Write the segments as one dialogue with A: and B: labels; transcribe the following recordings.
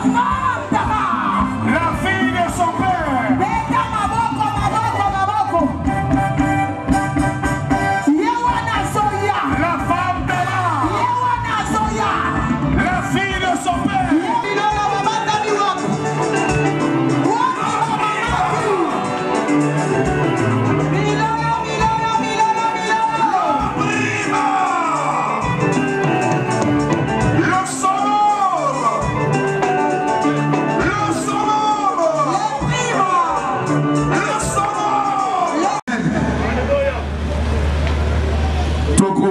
A: La fille de son père. La femme d'Ama. La fille de son père.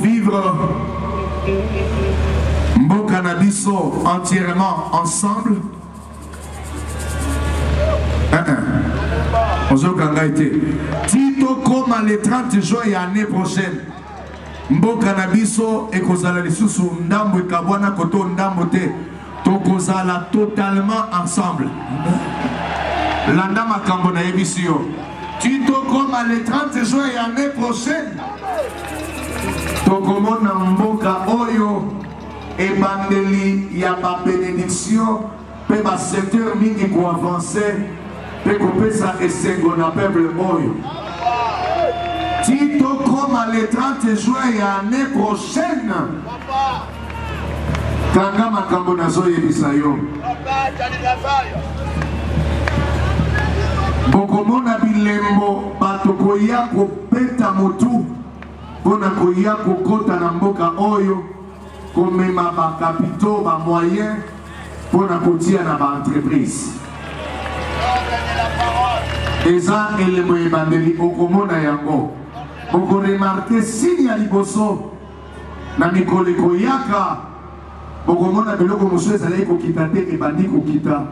A: Vivre Mboka na biso entièrement ensemble. Ozokanga été Tito comme le 30 juin et l'année prochaine. Mboka na biso et kozala lisusu ndambo ekabwana koto ndambo te. Tokozala totalement ensemble. Landa makambo na yebisio. Tito comme le 30 juin et l'année prochaine. Tokomona mboka oyo ebandeli ya ba bénédiction pe ba secteur mingi ko avancer pe ko pesa esengo na peuple oyo. Tito comme le 30 juin ya année prochaine. Kanga makambo nazo yebisa yo. Bokomona bilembo bato koya ko peta motu. Pona koya kokota na mboka oyo komema ba capitaux ba moyens pona kotia na ba entreprise. Eza elemo ebandeli okomona yango. Oko remarquer sini ya liboso na mikolo koyaka bokomona biloko mosusu ezali kokita te ebandi kokita.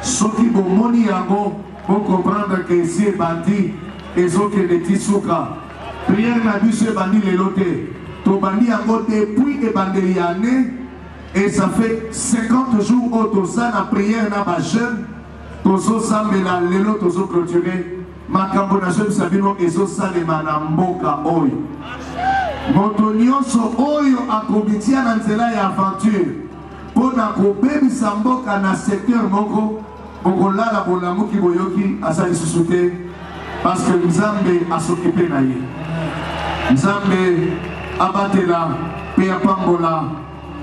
A: Soki bomoni yango bo comprendre que esi ebandi ezokende tisuka. Prière na biso ebandi lelo te. Tobandi yango depuis ebandeli année et ça fait 50 jours au toza na prière na ba jeune tozo sambela lelo tozo clôturer makambo na jeune sabino ezo salema na mboka oyo. Moto nyonso oyo akobitia na nzela ya aventure pona kobebisa mboka na secteur moko bokolala bolamuki boyoki asali susu te parce que Nzambe asokipe na ye. Nzambe abatela pe apambola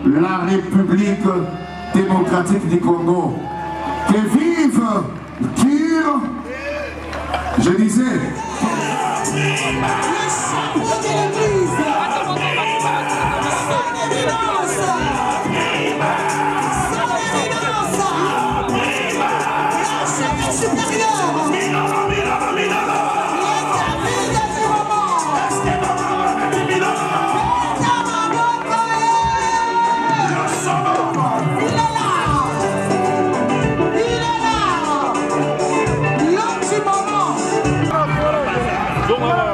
A: la République démocratique du Congo. Que vive Kir. Je disais
B: Voilà.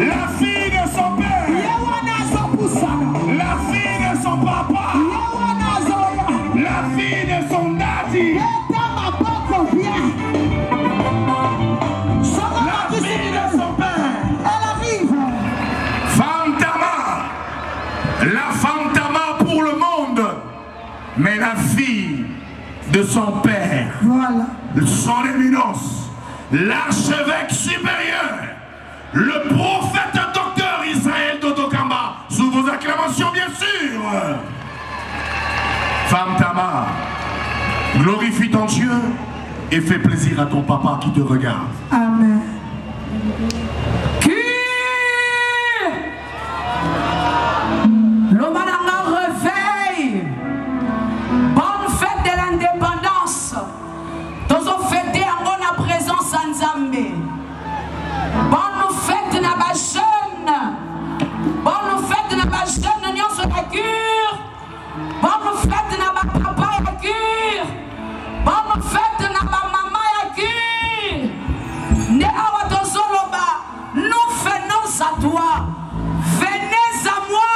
A: La fille de son père. La fille de son papa. La fille de son daddy. La fille de son père. Fantama. La Fantama pour le monde. Mais la fille de son père.
B: Voilà.
A: Son éminence. L'archevêque supérieur. Le prophète docteur Israël Dodokamba. Sous vos acclamations, bien sûr. Femme Tamar, glorifie ton Dieu et fais plaisir à ton papa qui te regarde.
B: Amen.
C: L'Omananga réveille. Bonne fête de l'indépendance. Tous ont fêté en bonne présence en Zambie. Bonne fête na ba jeune. Bonne fête na ba jeune nyonso la cure. Bonne fête na ba papa ya cure. Bonne fête na ba maman ya cure. Ne awa tozoloba, nous venons à toi. Venez à moi,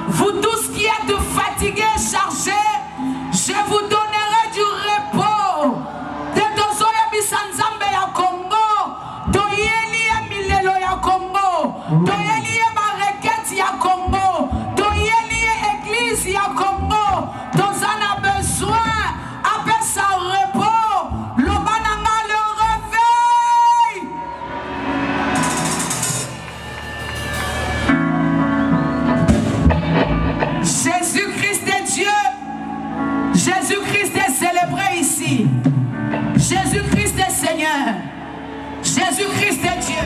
C: vous tous qui êtes fatigués, chargés, je vous donnerai du repos. De Tozoya Bisanzambe ya Congo, Toyeli ya Milelo ya Congo, Toyeli ya Mareketi ya Congo, Toyeli ya Église ya Congo, Tozana besoin, appelle ça repos, Lobananga le réveil. Jésus-Christ est Dieu. Jésus-Christ est célébré ici. Jésus-Christ est Seigneur. Jésus-Christ est Dieu.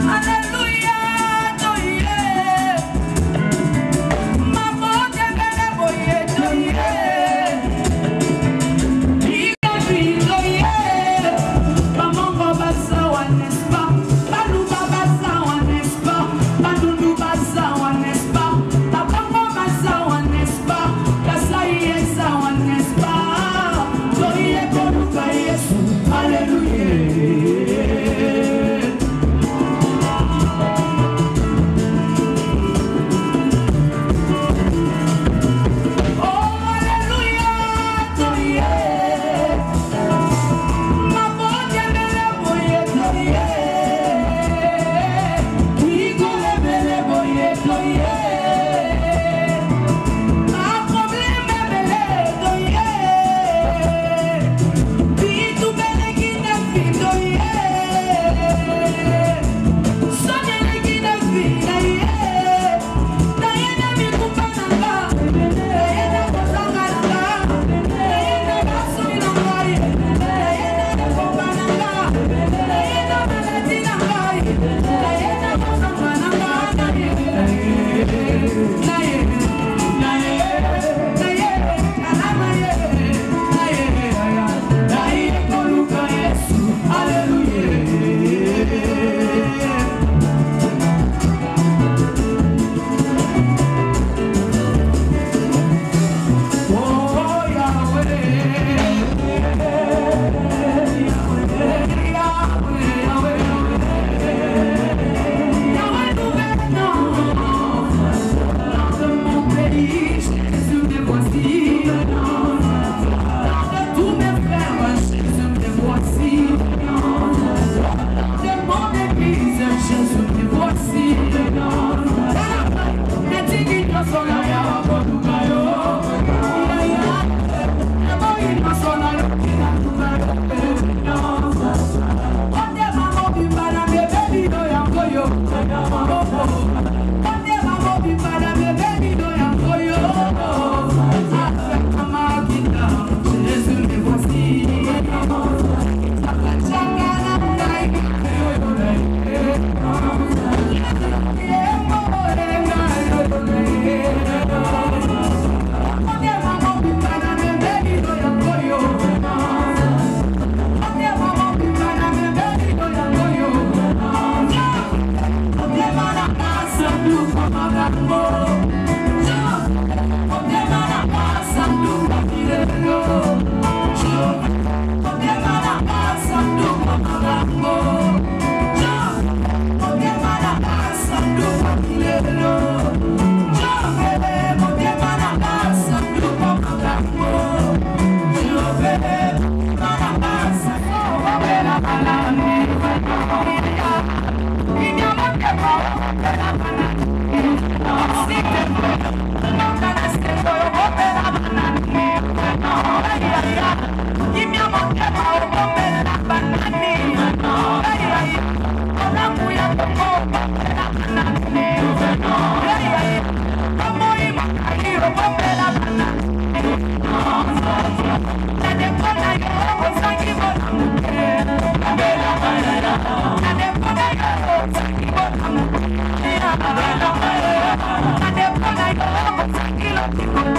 C: Alléluia, Toye. Maman de Boye, Toye. Maman Babasa, n'est-ce pas? Balou Babasa, n'est-ce pas? Badoudou Basa, n'est-ce pas? Tabango Basa, n'est-ce pas? Kasaï Mama,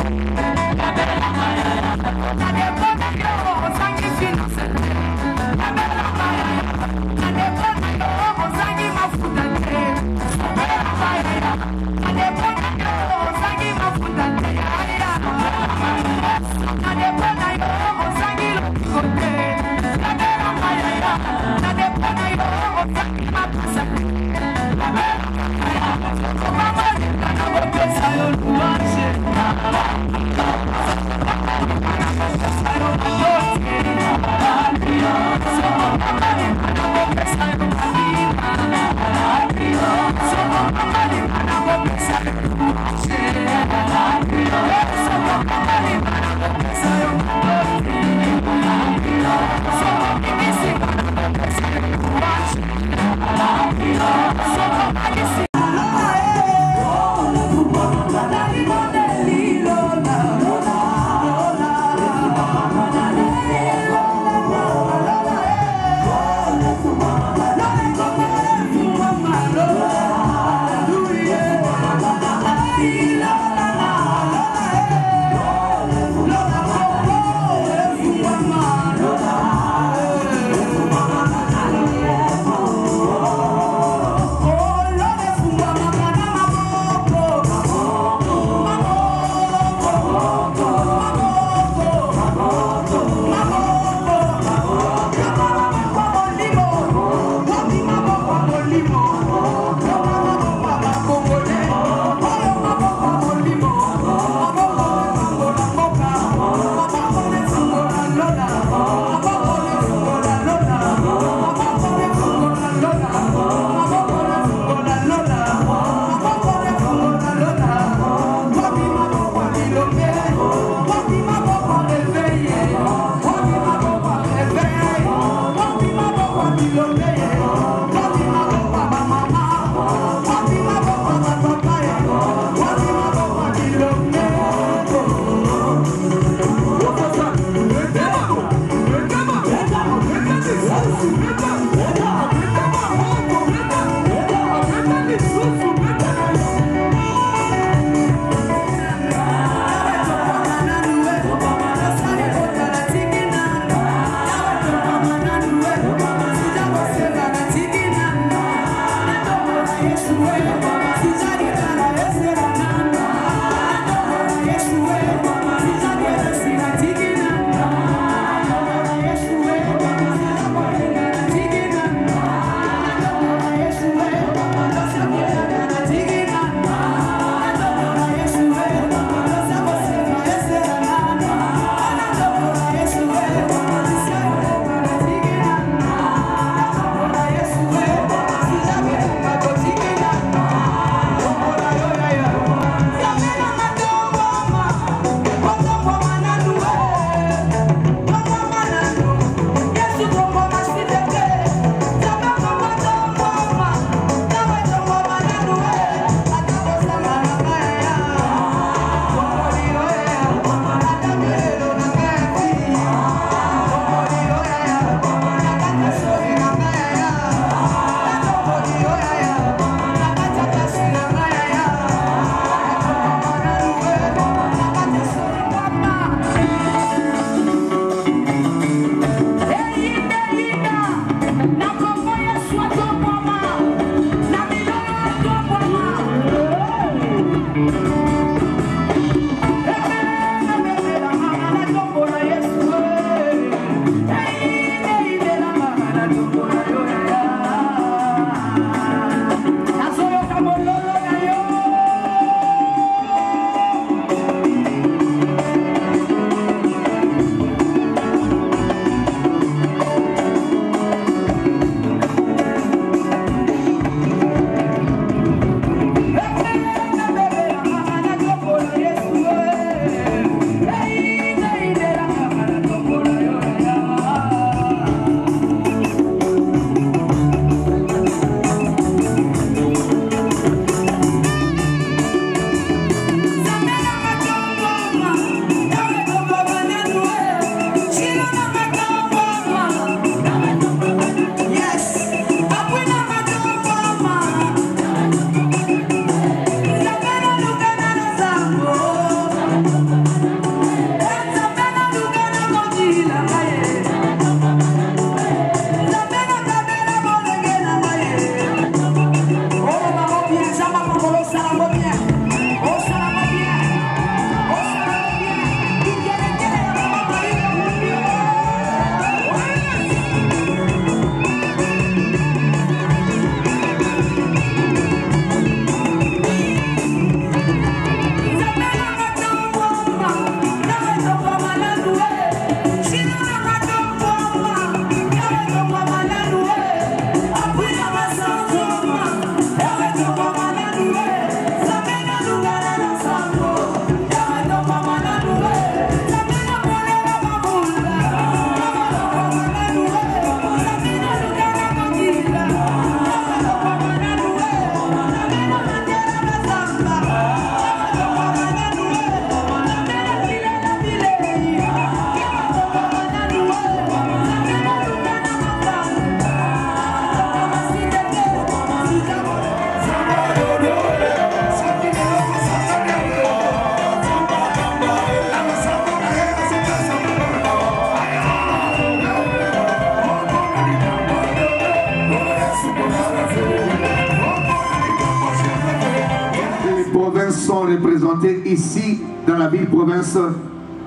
A: représentés ici dans la ville-province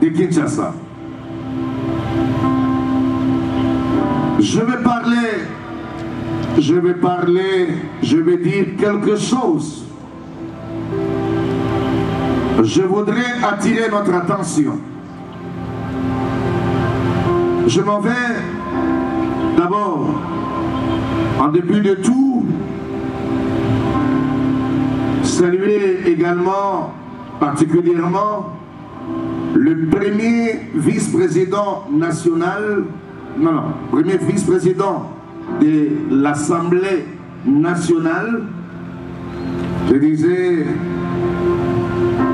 A: de Kinshasa. Je vais dire quelque chose. Je voudrais attirer notre attention. Je m'en vais d'abord, en début de tout, saluer également, particulièrement, le premier vice-président national, premier vice-président de l'Assemblée nationale, je disais,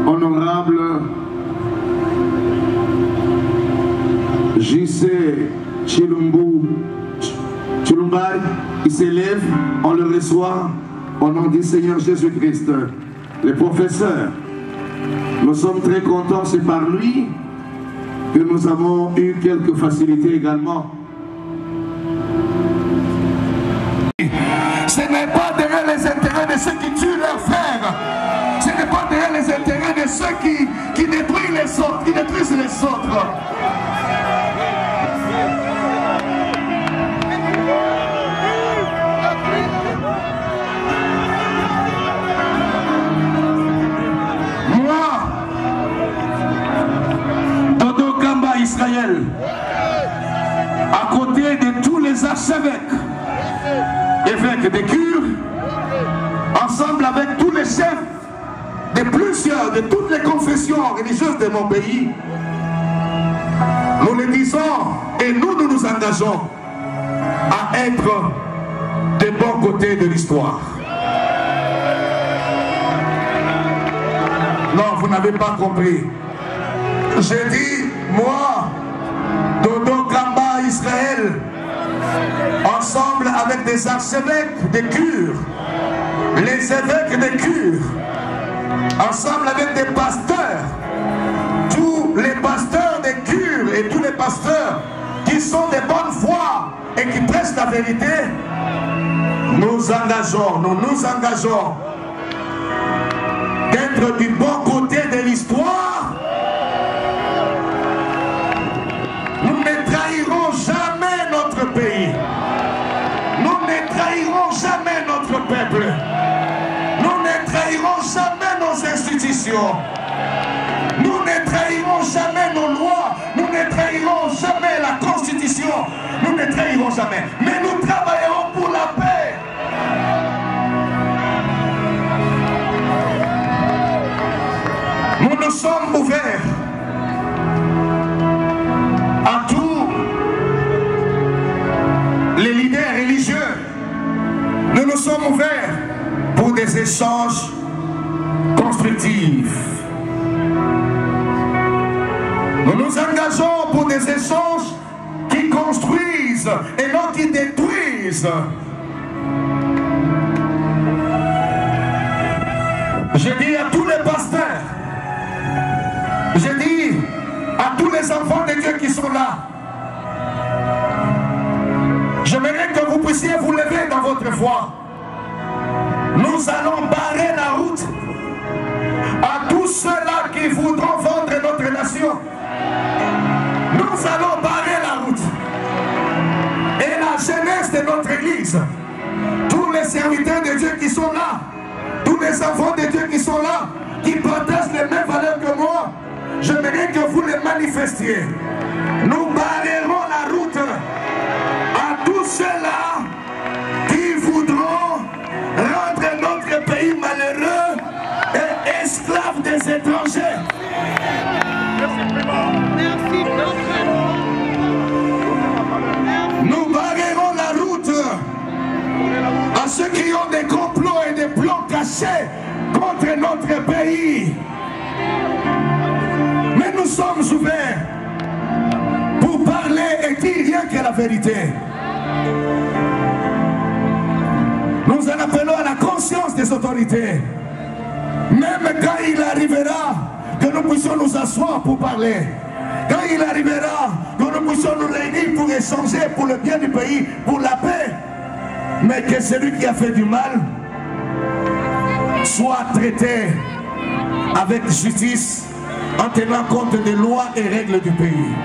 A: honorable J.C. Chilumbai, il s'élève, on le reçoit au nom du Seigneur Jésus-Christ. Le professeur, nous sommes très contents, c'est par lui que nous avons eu quelques facilités également. Ce n'est pas derrière les intérêts de ceux qui tuent leurs frères. Ce n'est pas derrière les intérêts de ceux qui détruisent les autres, Moi, Dodo Kamba Israël, à côté de tous les archevêques, évêques de Cure, ensemble avec tous les chefs de toutes les confessions religieuses de mon pays, nous le disons et nous nous engageons à être des bons côtés de l'histoire. Non, vous n'avez pas compris. J'ai dit, moi, Dodo Kamba Israël, ensemble avec des archevêques de Cure, les évêques de Cure, ensemble avec des pasteurs, tous les pasteurs de Cure et tous les pasteurs qui sont de bonne foi et qui prêchent la vérité, nous nous engageons d'être du bon côté de l'histoire. Nous ne trahirons jamais notre pays. Nous ne trahirons jamais notre peuple. Nous ne trahirons jamais nos institutions. Nous ne trahirons jamais nos lois. Nous ne trahirons jamais la Constitution. Nous ne trahirons jamais. Mais nous travaillerons pour la paix. Nous nous sommes ouverts à tous les leaders religieux. Nous nous sommes ouverts pour des échanges constructifs. Nous nous engageons pour des échanges qui construisent et non qui détruisent. Je dis à tous les pasteurs, je dis à tous les enfants de Dieu qui sont là, j'aimerais que vous puissiez vous lever dans votre foi. Nous allons barrer la route à tous ceux-là qui voudront vendre notre nation. Nous allons barrer la route. Et la jeunesse de notre église, tous les serviteurs de Dieu qui sont là, tous les enfants de Dieu qui sont là, qui partagent les mêmes valeurs que moi, j'aimerais que vous les manifestiez. Nous barrerons la route à tous ceux-là qui voudront rendre notre pays malheureux et esclave des étrangers.
B: Merci.
A: Nous barrerons la route à ceux qui ont des complots et des plans cachés contre notre pays. Mais nous sommes ouverts pour parler et dire rien que la vérité. Nous en appelons à la conscience des autorités. Même quand il arrivera que nous puissions nous asseoir pour parler, quand il arrivera que nous puissions nous réunir pour échanger pour le bien du pays, pour la paix, mais que celui qui a fait du mal soit traité avec justice, en tenant compte des lois et règles du pays.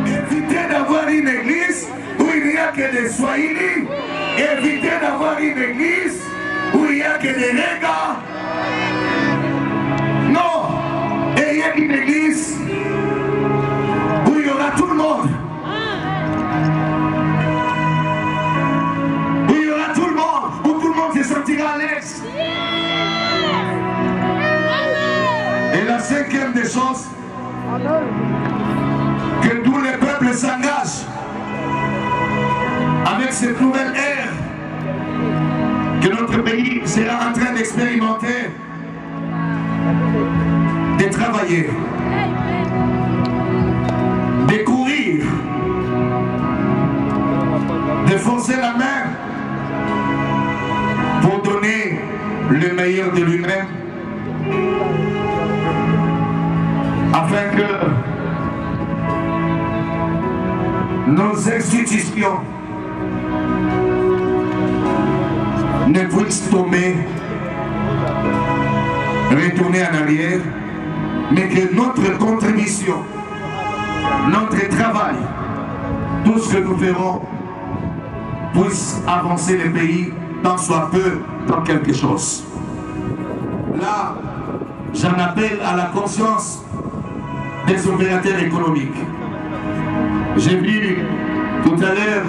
A: Évitez d'avoir une église où il n'y a que des Swahili. Évitez d'avoir une église où il n'y a que des Négas. Non, ayez une église où il y aura tout le monde. Où il y aura tout le monde, où tout le monde se sentira à l'aise. Et la cinquième des choses, que tous les peuples s'engagent avec cette nouvelle ère que notre pays sera en train d'expérimenter, de travailler, de courir, de forcer la main pour donner le meilleur de lui-même, afin que nos institutions ne puissent tomber, retourner en arrière, mais que notre contribution, notre travail, tout ce que nous ferons, puisse avancer le pays tant soit peu dans quelque chose. Là, j'en appelle à la conscience des opérateurs économiques. J'ai vu tout à l'heure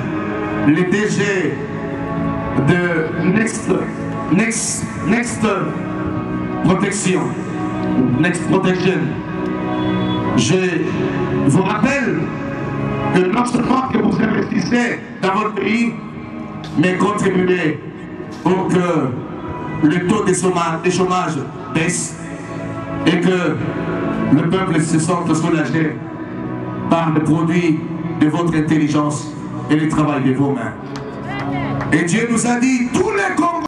A: le DG de Next Protection. Je vous rappelle que non seulement que vous investissez dans votre pays, mais contribuez pour que le taux de chômage baisse et que le peuple se sente soulagé par le produit de votre intelligence et le travail de vos mains. Et Dieu nous a dit, tous les combats